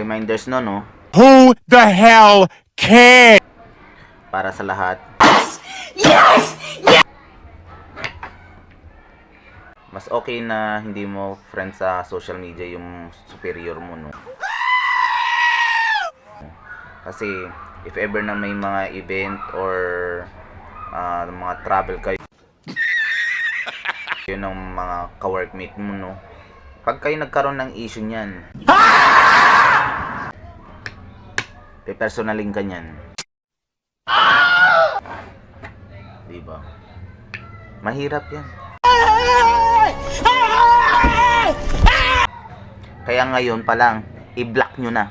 reminders no? Who the hell cares? Para sa lahat. Mas okay na hindi mo friend sa social media yung superior mo, no? Kasi if ever na may mga event or mga travel kayo yun ng mga ka-workmate mo, no? Pag kayo nagkaroon ng issue niyan, pe-personaling ka niyan. Diba? Mahirap yan. Kaya ngayon pa lang, i-block nyo na.